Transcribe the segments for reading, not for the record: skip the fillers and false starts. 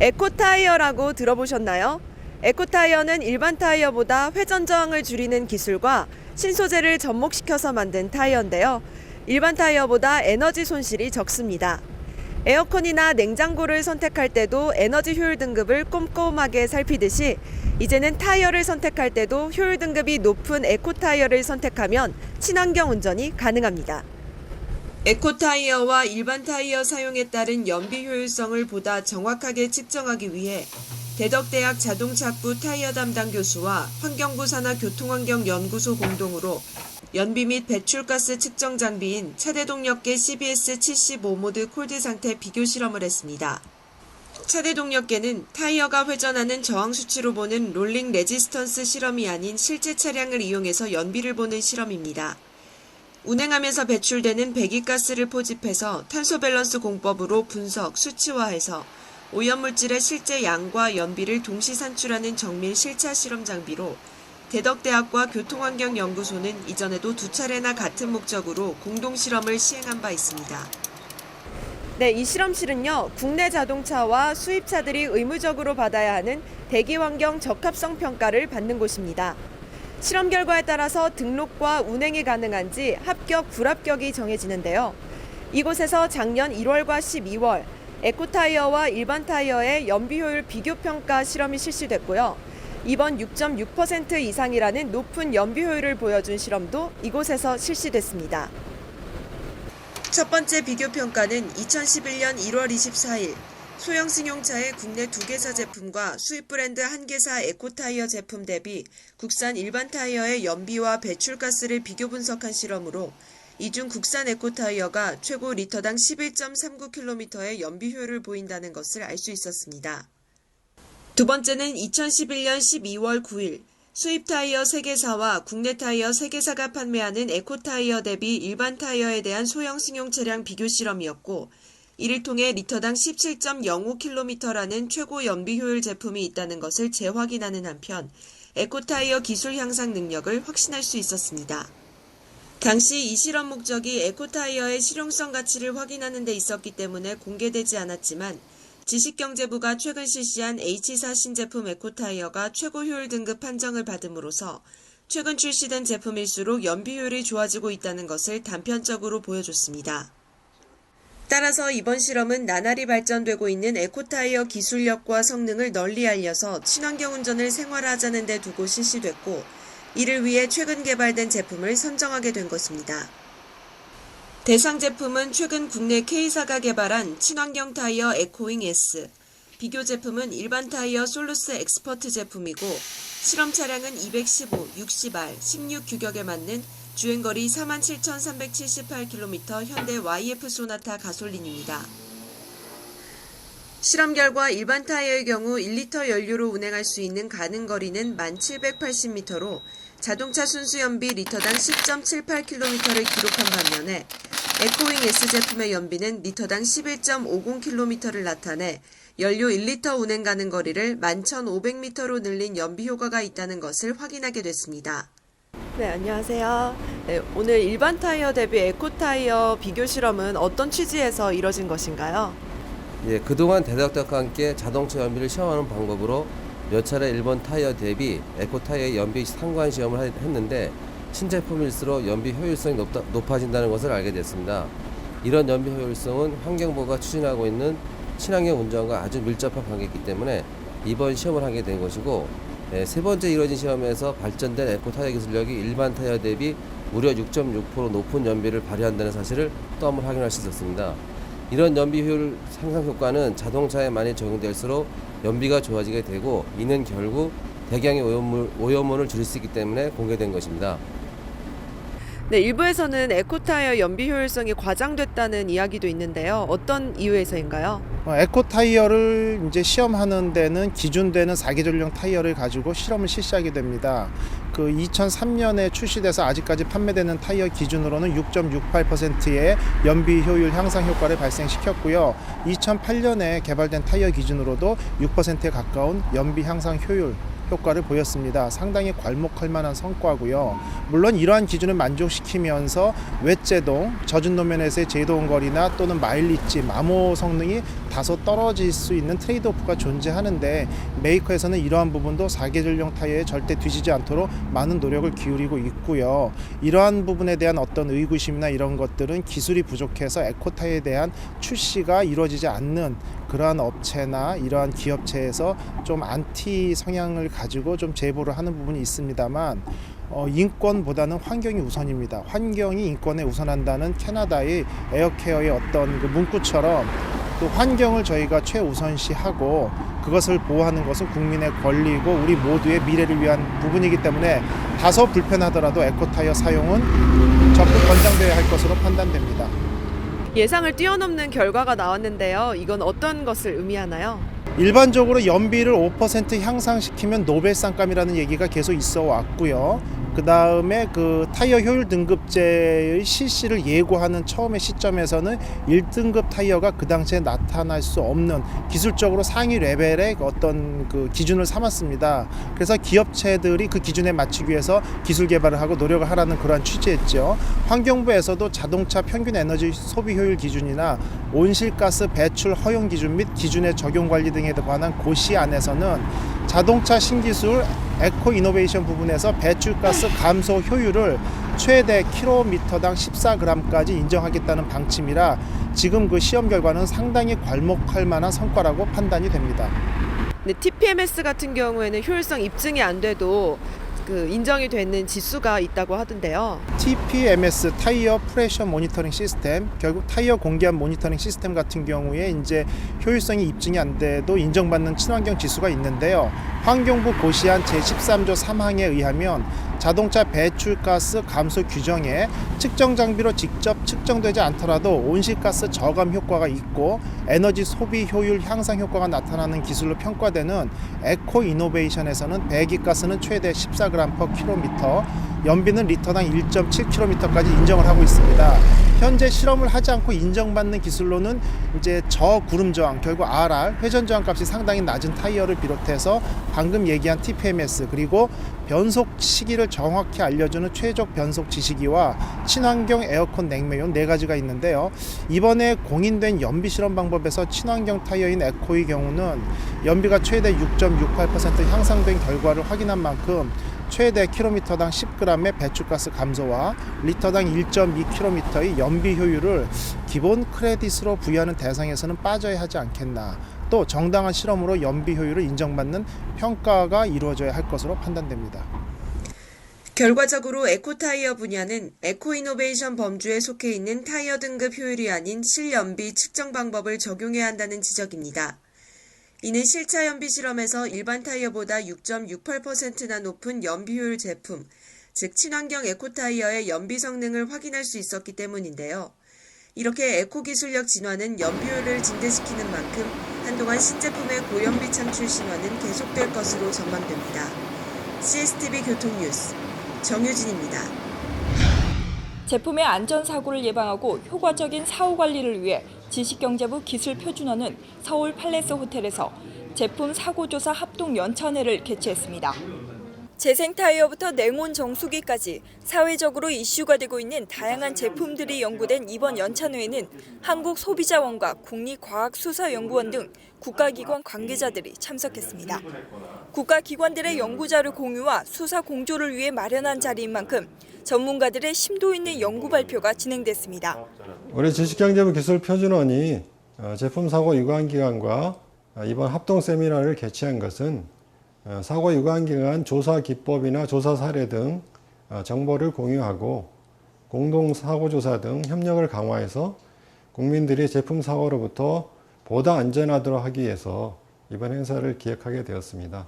에코타이어라고 들어보셨나요? 에코타이어는 일반 타이어보다 회전 저항을 줄이는 기술과 신소재를 접목시켜서 만든 타이어인데요. 일반 타이어보다 에너지 손실이 적습니다. 에어컨이나 냉장고를 선택할 때도 에너지 효율 등급을 꼼꼼하게 살피듯이 이제는 타이어를 선택할 때도 효율 등급이 높은 에코타이어를 선택하면 친환경 운전이 가능합니다. 에코타이어와 일반 타이어 사용에 따른 연비 효율성을 보다 정확하게 측정하기 위해 대덕대학 자동차부 타이어 담당 교수와 환경부 산하교통환경연구소 공동으로 연비 및 배출가스 측정 장비인 차대동력계 CBS75 모드 콜드 상태 비교 실험을 했습니다. 차대동력계는 타이어가 회전하는 저항 수치로 보는 롤링 레지스턴스 실험이 아닌 실제 차량을 이용해서 연비를 보는 실험입니다. 운행하면서 배출되는 배기가스를 포집해서 탄소 밸런스 공법으로 분석, 수치화해서 오염물질의 실제 양과 연비를 동시 산출하는 정밀 실차 실험 장비로 대덕대학과 교통환경연구소는 이전에도 2차례나 같은 목적으로 공동 실험을 시행한 바 있습니다. 네, 이 실험실은요, 국내 자동차와 수입차들이 의무적으로 받아야 하는 대기환경 적합성 평가를 받는 곳입니다. 실험 결과에 따라서 등록과 운행이 가능한지 합격, 불합격이 정해지는데요. 이곳에서 작년 1월과 12월 에코타이어와 일반 타이어의 연비 효율 비교 평가 실험이 실시됐고요. 이번 6.6% 이상이라는 높은 연비 효율을 보여준 실험도 이곳에서 실시됐습니다. 첫 번째 비교 평가는 2011년 1월 24일 소형 승용차의 국내 2개사 제품과 수입 브랜드 1개사 에코타이어 제품 대비 국산 일반 타이어의 연비와 배출가스를 비교 분석한 실험으로 이중 국산 에코타이어가 최고 리터당 11.39km의 연비 효율을 보인다는 것을 알 수 있었습니다. 두 번째는 2011년 12월 9일 수입 타이어 3개사와 국내 타이어 3개사가 판매하는 에코타이어 대비 일반 타이어에 대한 소형 승용 차량 비교 실험이었고 이를 통해 리터당 17.05km라는 최고 연비 효율 제품이 있다는 것을 재확인하는 한편 에코타이어 기술 향상 능력을 확신할 수 있었습니다. 당시 이 실험 목적이 에코타이어의 실용성 가치를 확인하는 데 있었기 때문에 공개되지 않았지만 지식경제부가 최근 실시한 H4 신제품 에코타이어가 최고 효율 등급 판정을 받음으로써 최근 출시된 제품일수록 연비 효율이 좋아지고 있다는 것을 단편적으로 보여줬습니다. 따라서 이번 실험은 나날이 발전되고 있는 에코타이어 기술력과 성능을 널리 알려서 친환경 운전을 생활화하자는 데 두고 실시됐고 이를 위해 최근 개발된 제품을 선정하게 된 것입니다. 대상 제품은 최근 국내 K사가 개발한 친환경 타이어 에코윙 S, 비교 제품은 일반 타이어 솔루스 엑스퍼트 제품이고 실험 차량은 215, 60R, 16 규격에 맞는 주행거리 47,378km 현대 YF 소나타 가솔린입니다. 실험 결과 일반 타이어의 경우 1리터 연료로 운행할 수 있는 가능 거리는 1,780m로 자동차 순수 연비 리터당 10.78km를 기록한 반면에 에코윙 S 제품의 연비는 리터당 11.50km를 나타내 연료 1리터 운행 가능 거리를 11,500m로 늘린 연비 효과가 있다는 것을 확인하게 됐습니다. 네, 안녕하세요. 네, 오늘 일반 타이어 대비 에코타이어 비교 실험은 어떤 취지에서 이뤄진 것인가요? 예, 그동안 대덕대학과 함께 자동차 연비를 시험하는 방법으로 몇 차례 일본 타이어 대비 에코타이어의 연비 상관 시험을 했는데 신제품일수록 연비 효율성이 높아진다는 것을 알게 됐습니다. 이런 연비 효율성은 환경부가 추진하고 있는 친환경 운전과 아주 밀접한 관계이기 때문에 이번 시험을 하게 된 것이고 세 번째 이뤄진 시험에서 발전된 에코타이어 기술력이 일반 타이어 대비 무려 6.6% 높은 연비를 발휘한다는 사실을 또 한번 확인할 수 있었습니다. 이런 연비 효율 향상 효과는 자동차에 많이 적용될수록 연비가 좋아지게 되고 이는 결국 대량의 오염물을 줄일 수 있기 때문에 공개된 것입니다. 네, 일부에서는 에코타이어 연비 효율성이 과장됐다는 이야기도 있는데요. 어떤 이유에서인가요? 에코타이어를 이제 시험하는 데는 기준되는 4계절용 타이어를 가지고 실험을 실시하게 됩니다. 그 2003년에 출시돼서 아직까지 판매되는 타이어 기준으로는 6.68%의 연비 효율 향상 효과를 발생시켰고요. 2008년에 개발된 타이어 기준으로도 6%에 가까운 연비 향상 효율 효과를 보였습니다. 상당히 괄목할 만한 성과고요. 물론 이러한 기준을 만족시키면서 외제동, 젖은 노면에서의 제동 거리나 또는 마일리지, 마모 성능이 다소 떨어질 수 있는 트레이드오프가 존재하는데 메이커에서는 이러한 부분도 사계절용 타이어에 절대 뒤지지 않도록 많은 노력을 기울이고 있고요. 이러한 부분에 대한 어떤 의구심이나 이런 것들은 기술이 부족해서 에코타이어에 대한 출시가 이루어지지 않는 그러한 업체나 이러한 기업체에서 좀 안티 성향을 가지고 좀 제보를 하는 부분이 있습니다만 인권보다는 환경이 우선입니다. 환경이 인권에 우선한다는 캐나다의 에어케어의 어떤 그 문구처럼 또 환경을 저희가 최우선시하고 그것을 보호하는 것은 국민의 권리고 우리 모두의 미래를 위한 부분이기 때문에 다소 불편하더라도 에코타이어 사용은 적극 권장되어야 할 것으로 판단됩니다. 예상을 뛰어넘는 결과가 나왔는데요. 이건 어떤 것을 의미하나요? 일반적으로 연비를 5% 향상시키면 노벨상감이라는 얘기가 계속 있어 왔고요. 그 다음에 그 타이어 효율 등급제의 실시를 예고하는 처음의 시점에서는 1등급 타이어가 그 당시에 나타날 수 없는 기술적으로 상위 레벨의 어떤 그 기준을 삼았습니다. 그래서 기업체들이 그 기준에 맞추기 위해서 기술 개발을 하고 노력을 하라는 그러한 취지였죠. 환경부에서도 자동차 평균 에너지 소비 효율 기준이나 온실가스 배출 허용 기준 및 기준의 적용 관리 등에 관한 고시 안에서는 자동차 신기술 에코 이노베이션 부분에서 배출가스 감소 효율을 최대 킬로미터당 14g까지 인정하겠다는 방침이라 지금 그 시험 결과는 상당히 괄목할 만한 성과라고 판단이 됩니다. 네, TPMS 같은 경우에는 효율성 입증이 안 돼도 그 인정이 되는 지수가 있다고 하던데요. TPMS 타이어 프레셔 모니터링 시스템, 결국 타이어 공기압 모니터링 시스템 같은 경우에 이제 효율성이 입증이 안 돼도 인정받는 친환경 지수가 있는데요. 환경부 고시한 제13조 3항에 의하면 자동차 배출가스 감소 규정에 측정 장비로 직접 측정되지 않더라도 온실가스 저감 효과가 있고 에너지 소비 효율 향상 효과가 나타나는 기술로 평가되는 에코 이노베이션에서는 배기가스는 최대 14g/km, 연비는 리터당 1.7km까지 인정을 하고 있습니다. 현재 실험을 하지 않고 인정받는 기술로는 이제 저구름 저항, 결국 RR, 회전 저항 값이 상당히 낮은 타이어를 비롯해서 방금 얘기한 TPMS, 그리고 변속 시기를 정확히 알려주는 최적 변속 지시기와 친환경 에어컨 냉매용 4가지가 있는데요. 이번에 공인된 연비 실험 방법에서 친환경 타이어인 에코의 경우는 연비가 최대 6.68% 향상된 결과를 확인한 만큼 최대 킬로미터당 10g의 배출가스 감소와 리터당 1.2km의 연비 효율을 기본 크레딧으로 부여하는 대상에서는 빠져야 하지 않겠나. 또 정당한 실험으로 연비 효율을 인정받는 평가가 이루어져야 할 것으로 판단됩니다. 결과적으로 에코타이어 분야는 에코이노베이션 범주에 속해 있는 타이어 등급 효율이 아닌 실연비 측정 방법을 적용해야 한다는 지적입니다. 이는 실차 연비 실험에서 일반 타이어보다 6.68%나 높은 연비 효율 제품, 즉 친환경 에코타이어의 연비 성능을 확인할 수 있었기 때문인데요. 이렇게 에코기술력 진화는 연비 효율을 증대시키는 만큼 한동안 신제품의 고연비 창출 신화는 계속될 것으로 전망됩니다. CSTV 교통뉴스 정유진입니다. 제품의 안전사고를 예방하고 효과적인 사후관리를 위해 지식경제부 기술표준원은 서울 팔레스 호텔에서 제품 사고조사 합동연찬회를 개최했습니다. 재생타이어부터 냉온 정수기까지 사회적으로 이슈가 되고 있는 다양한 제품들이 연구된 이번 연찬회에는 한국소비자원과 국립과학수사연구원 등 국가기관 관계자들이 참석했습니다. 국가기관들의 연구자료 공유와 수사 공조를 위해 마련한 자리인 만큼 전문가들의 심도 있는 연구 발표가 진행됐습니다. 우리 지식경제부 기술표준원이 제품 사고 유관기관과 이번 합동 세미나를 개최한 것은 사고 유관기관 조사 기법이나 조사 사례 등 정보를 공유하고 공동 사고조사 등 협력을 강화해서 국민들이 제품 사고로부터 보다 안전하도록 하기 위해서 이번 행사를 기획하게 되었습니다.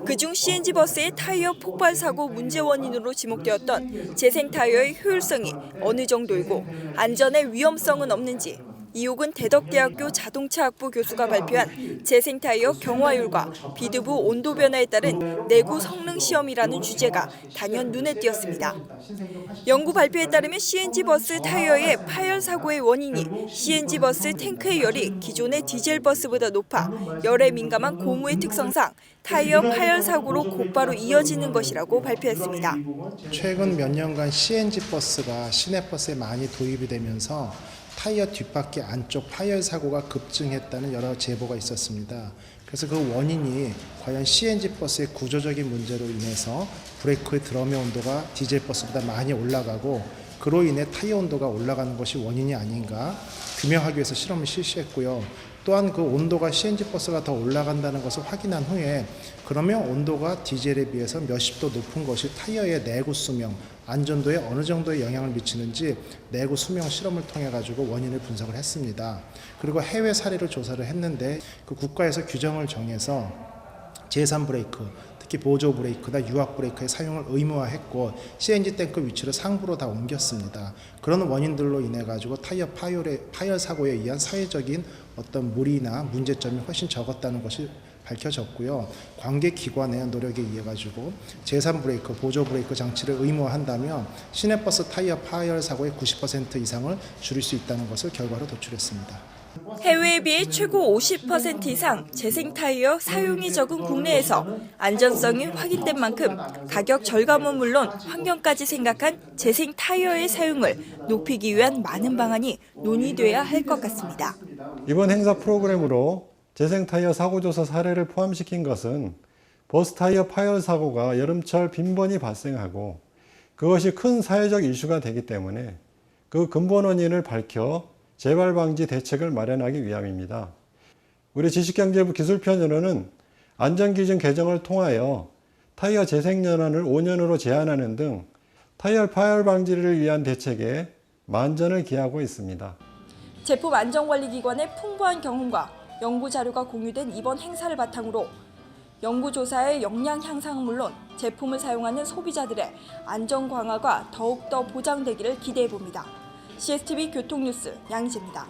그중 CNG 버스의 타이어 폭발 사고 문제 원인으로 지목되었던 재생 타이어의 효율성이 어느 정도이고 안전의 위험성은 없는지 이옥은 대덕대학교 자동차학부 교수가 발표한 재생 타이어 경화율과 비두부 온도 변화에 따른 내구 성능 시험이라는 주제가 단연 눈에 띄었습니다. 연구 발표에 따르면 CNG 버스 타이어의 파열 사고의 원인이 CNG 버스 탱크의 열이 기존의 디젤 버스보다 높아 열에 민감한 고무의 특성상 타이어 파열 사고로 곧바로 이어지는 것이라고 발표했습니다. 최근 몇 년간 CNG 버스가 시내 버스에 많이 도입이 되면서 타이어 뒷바퀴 안쪽 파열 사고가 급증했다는 여러 제보가 있었습니다. 그래서 그 원인이 과연 CNG 버스의 구조적인 문제로 인해서 브레이크의 드럼의 온도가 디젤 버스보다 많이 올라가고 그로 인해 타이어 온도가 올라가는 것이 원인이 아닌가 규명하기 위해서 실험을 실시했고요. 또한 그 온도가 CNG 버스가 더 올라간다는 것을 확인한 후에 그러면 온도가 디젤에 비해서 몇십 도 높은 것이 타이어의 내구 수명, 안전도에 어느 정도의 영향을 미치는지 내구 수명 실험을 통해 가지고 원인을 분석을 했습니다. 그리고 해외 사례를 조사를 했는데 그 국가에서 규정을 정해서 제3 브레이크, 특히 보조 브레이크나 유압 브레이크의 사용을 의무화했고 CNG 탱크 위치를 상부로 다 옮겼습니다. 그런 원인들로 인해 가지고 타이어 파열 사고에 의한 사회적인 어떤 무리나 문제점이 훨씬 적었다는 것이 밝혀졌고요. 관계 기관의 노력에 의해 가지고 제3 브레이크, 보조 브레이크 장치를 의무화한다면 시내버스 타이어 파열 사고의 90% 이상을 줄일 수 있다는 것을 결과로 도출했습니다. 해외에 비해 최고 50% 이상 재생 타이어 사용이 적은 국내에서 안전성이 확인된 만큼 가격 절감은 물론 환경까지 생각한 재생 타이어의 사용을 높이기 위한 많은 방안이 논의돼야 할 것 같습니다. 이번 행사 프로그램으로 재생 타이어 사고 조사 사례를 포함시킨 것은 버스 타이어 파열 사고가 여름철 빈번히 발생하고 그것이 큰 사회적 이슈가 되기 때문에 그 근본 원인을 밝혀 재발 방지 대책을 마련하기 위함입니다. 우리 지식경제부 기술편으로는 안전기준 개정을 통하여 타이어 재생연한을 5년으로 제한하는 등 타이어 파열 방지를 위한 대책에 만전을 기하고 있습니다. 제품 안전관리기관의 풍부한 경험과 연구 자료가 공유된 이번 행사를 바탕으로 연구조사의 역량 향상은 물론 제품을 사용하는 소비자들의 안전 강화가 더욱더 보장되기를 기대해봅니다. CSTV 교통뉴스 양희재입니다.